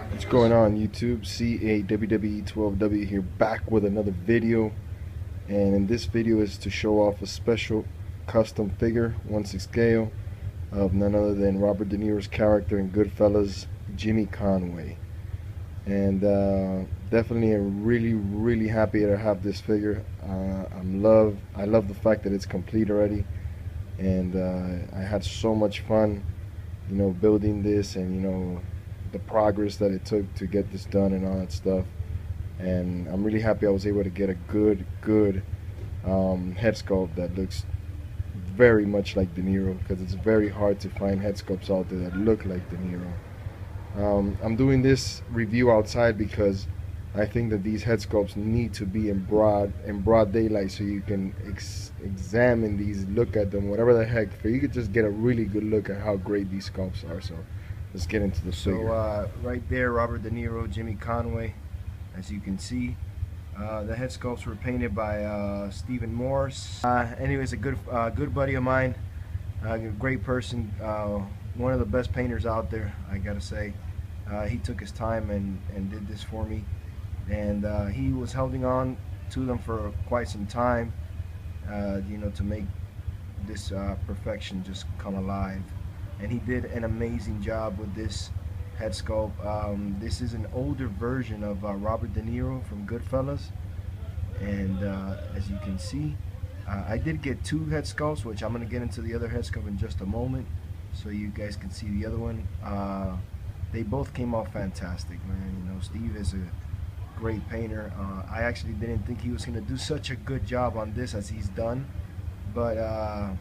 What's going on, YouTube? CAWWE12W here, back with another video. And in this video is to show off a special custom figure, 1/6 scale, of none other than Robert De Niro's character in Goodfellas, Jimmy Conway. And definitely I'm really happy to have this figure. I love the fact that it's complete already, and I had so much fun, building this, and the progress that it took to get this done and all that stuff. And I'm really happy I was able to get a good head sculpt that looks very much like De Niro, because it's very hard to find head sculpts out there that look like De Niro. I'm doing this review outside because I think that these head sculpts need to be in broad daylight, so you can examine these, look at them, whatever the heck, so you could just get a really good look at how great these sculpts are. So let's get into the figure. So right there, Robert De Niro, Jimmy Conway, as you can see. The head sculpts were painted by Maurice. Anyways, a good buddy of mine, a great person, one of the best painters out there, I gotta say. He took his time and did this for me, and he was holding on to them for quite some time, to make this perfection just come alive. And he did an amazing job with this head sculpt. This is an older version of Robert De Niro from Goodfellas, and as you can see, I did get two head sculpts, which I'm going to get into the other head sculpt in just a moment, so you guys can see the other one. They both came out fantastic, man. Steve is a great painter. I actually didn't think he was going to do such a good job on this as he's done, but I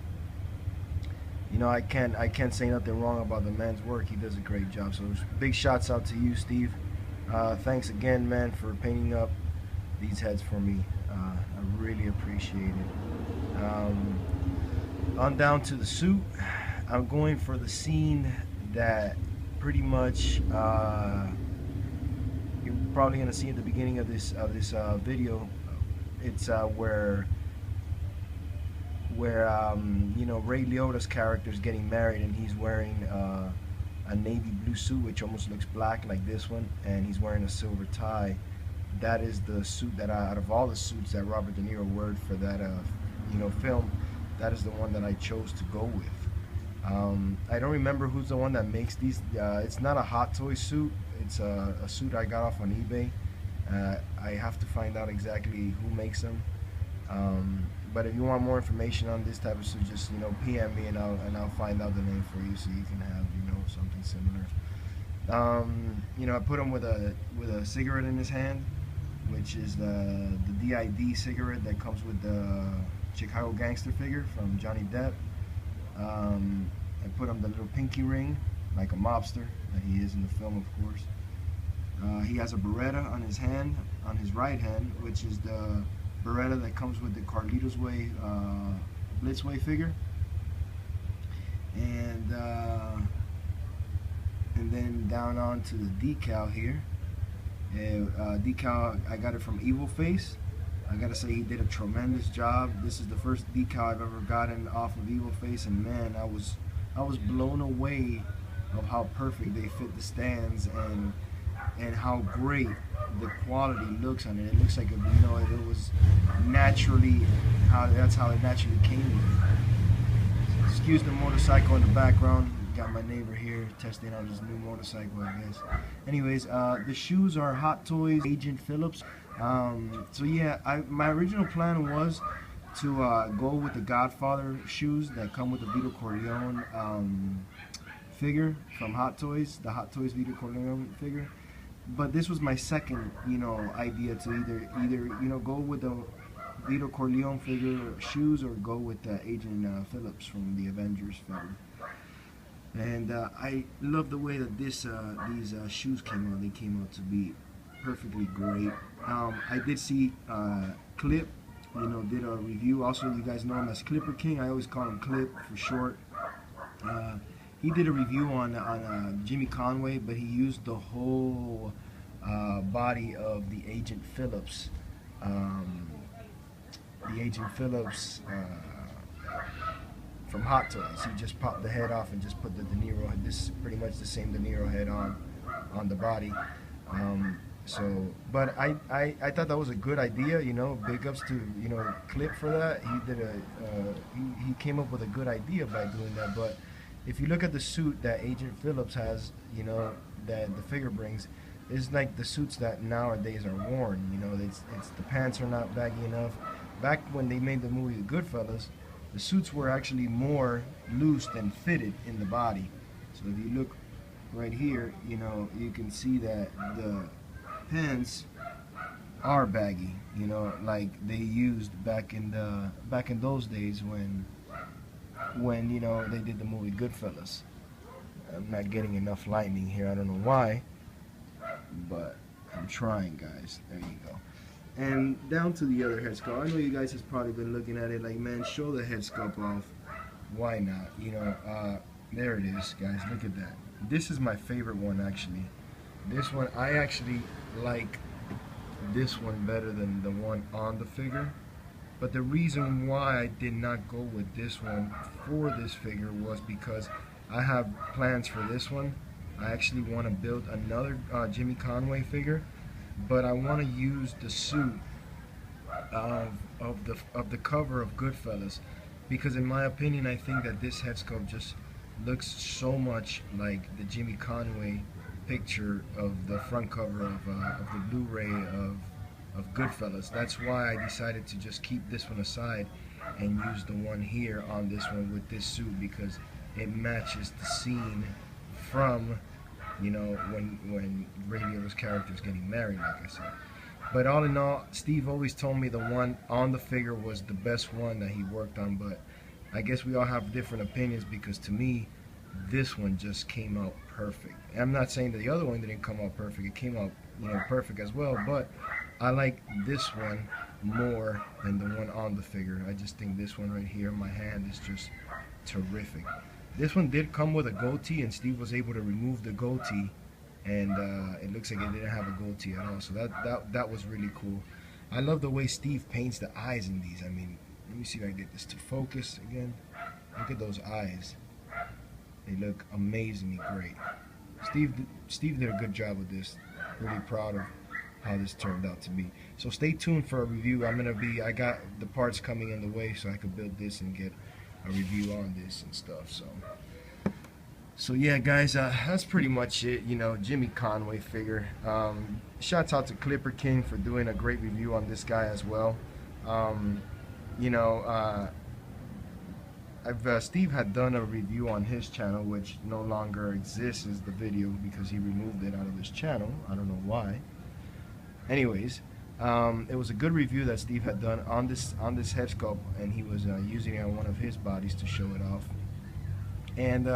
can't say nothing wrong about the man's work. He does a great job. So big shouts out to you, Steve. Thanks again, man, for painting up these heads for me. I really appreciate it. On down to the suit. I'm going for the scene that pretty much you're probably gonna see at the beginning of this video. It's where Ray Liotta's character is getting married, and he's wearing a navy blue suit which almost looks black like this one, and he's wearing a silver tie. That is the suit that out of all the suits that Robert De Niro wore for that film, that is the one that I chose to go with. I don't remember who's the one that makes these. It's not a Hot Toy suit. It's a suit I got off on eBay. I have to find out exactly who makes them. But if you want more information on this type of suit, just PM me, and I'll find out the name for you, so you can have something similar. I put him with a cigarette in his hand, which is the DID cigarette that comes with the Chicago Gangster figure from Johnny Depp. I put him the little pinky ring, like a mobster that he is in the film, of course. He has a Beretta on his hand, on his right hand, which is the Beretta that comes with the Carlitos Way Blitzway figure. And then down on to the decal here. Decal, I got it from Evil Face. I gotta say, he did a tremendous job. This is the first decal I've ever gotten off of Evil Face, and man, I was blown away of how perfect they fit the stands, and how great the quality looks on it. It looks like it was naturally that's how it naturally came. Excuse the motorcycle in the background. Got my neighbor here testing out his new motorcycle, I guess. Anyways, the shoes are Hot Toys Agent Phillips. So yeah, my original plan was to go with the Godfather shoes that come with the Vito Corleone figure from Hot Toys, the Hot Toys Vito Corleone figure. But this was my second, idea to either go with the Vito Corleone figure shoes, or go with Agent Phillips from the Avengers film. And I love the way that these shoes came out. They came out to be perfectly great. I did see Clip, did a review. Also, you guys know him as Clipper King. I always call him Clip for short. He did a review on Jimmy Conway, but he used the whole body of the Agent Phillips. from Hot Toys. He just popped the head off and just put the De Niro. This is pretty much the same De Niro head on the body. But I thought that was a good idea. You know, big ups to Clip for that. He came up with a good idea by doing that. But if you look at the suit that Agent Phillips has, that the figure brings, it's like the suits that nowadays are worn. It's the pants are not baggy enough. Back when they made the movie Goodfellas, the suits were actually more loose than fitted in the body. So if you look right here, you can see that the pants are baggy, like they used back in those days when they did the movie Goodfellas. I'm not getting enough lightning here. I don't know why, but I'm trying, guys. There you go. And down to the other head sculpt. I know you guys has probably been looking at it like, man, show the head sculpt off. Why not? There it is, guys. Look at that. This is my favorite one, actually. This one, I actually like this one better than the one on the figure. But the reason why I did not go with this one for this figure was because I have plans for this one. I actually want to build another Jimmy Conway figure, but I want to use the suit of the cover of Goodfellas, because in my opinion, I think that this head sculpt just looks so much like the Jimmy Conway picture of the front cover of the Blu-ray of Goodfellas. That's why I decided to just keep this one aside and use the one here on this one with this suit, because it matches the scene from when Ray Liotta's character is getting married, like I said. But all in all, Steve always told me the one on the figure was the best one that he worked on, but I guess we all have different opinions, because to me, this one just came out perfect. And I'm not saying that the other one didn't come out perfect. It came out, perfect as well, but I like this one more than the one on the figure. I just think this one right here in my hand is just terrific. This one did come with a goatee, and Steve was able to remove the goatee, and it looks like it didn't have a goatee at all. So that was really cool. I love the way Steve paints the eyes in these. I mean, let me see if I can get this to focus again. Look at those eyes. They look amazingly great. Steve did a good job with this. Really proud of how this turned out to be. So stay tuned for a review. I got the parts coming in the way so I could build this and get a review on this and stuff. So yeah, guys, that's pretty much it. Jimmy Conway figure. Shouts out to Clipper King for doing a great review on this guy as well. Steve had done a review on his channel, which no longer exists as the video because he removed it out of his channel. I don't know why. Anyways, it was a good review that Steve had done on this head sculpt, and he was using it on one of his bodies to show it off. And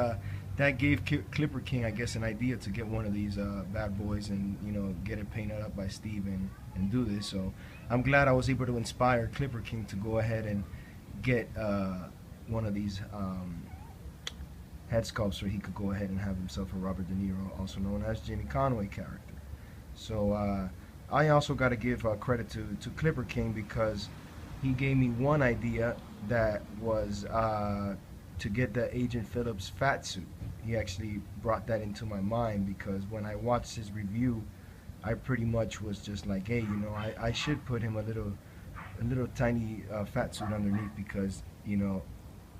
that gave Clipper King, I guess, an idea to get one of these bad boys and get it painted up by Steve and do this. So I'm glad I was able to inspire Clipper King to go ahead and get one of these head sculpts so he could go ahead and have himself a Robert De Niro, also known as Jimmy Conway character. So I also got to give credit to Clipper King, because he gave me one idea that was to get the Agent Phillips fat suit. He actually brought that into my mind, because when I watched his review, I pretty much was just like, hey, I should put him a little tiny fat suit underneath, because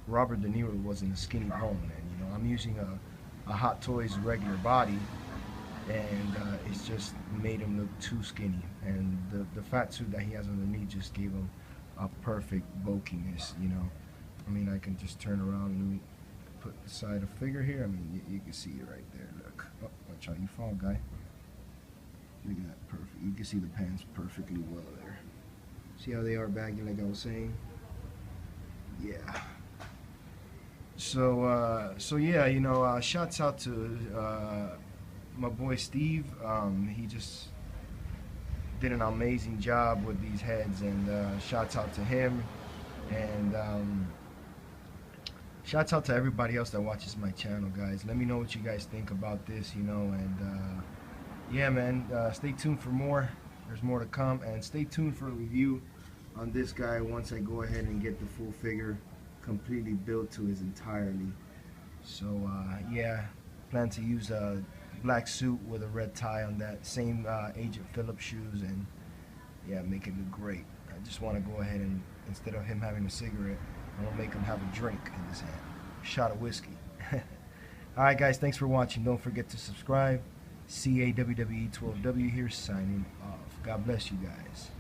Robert De Niro was in a skinny bone, and I'm using a Hot Toys regular body, and it's just made him look too skinny, and the fat suit that he has underneath just gave him a perfect bulkiness. I mean, I can just turn around and put aside a figure here. I mean, you can see it right there. Look, oh, watch out, you fall, guy. Look at that, perfect. You can see the pants perfectly well there. See how they are baggy, like I was saying? Yeah. So yeah, shouts out to my boy Steve. He just did an amazing job with these heads, and shouts out to him, and shouts out to everybody else that watches my channel, guys. Let me know what you guys think about this, and yeah, man, stay tuned for more. There's more to come, and stay tuned for a review on this guy once I go ahead and get the full figure completely built to his entirety. So yeah, plan to use a black suit with a red tie on that same Agent Phillips shoes, and yeah, make it look great. I just want to go ahead and, instead of him having a cigarette, I'm gonna make him have a drink in his hand, a shot of whiskey. Alright guys, thanks for watching. Don't forget to subscribe. CAWWE12W here, signing off. God bless you guys.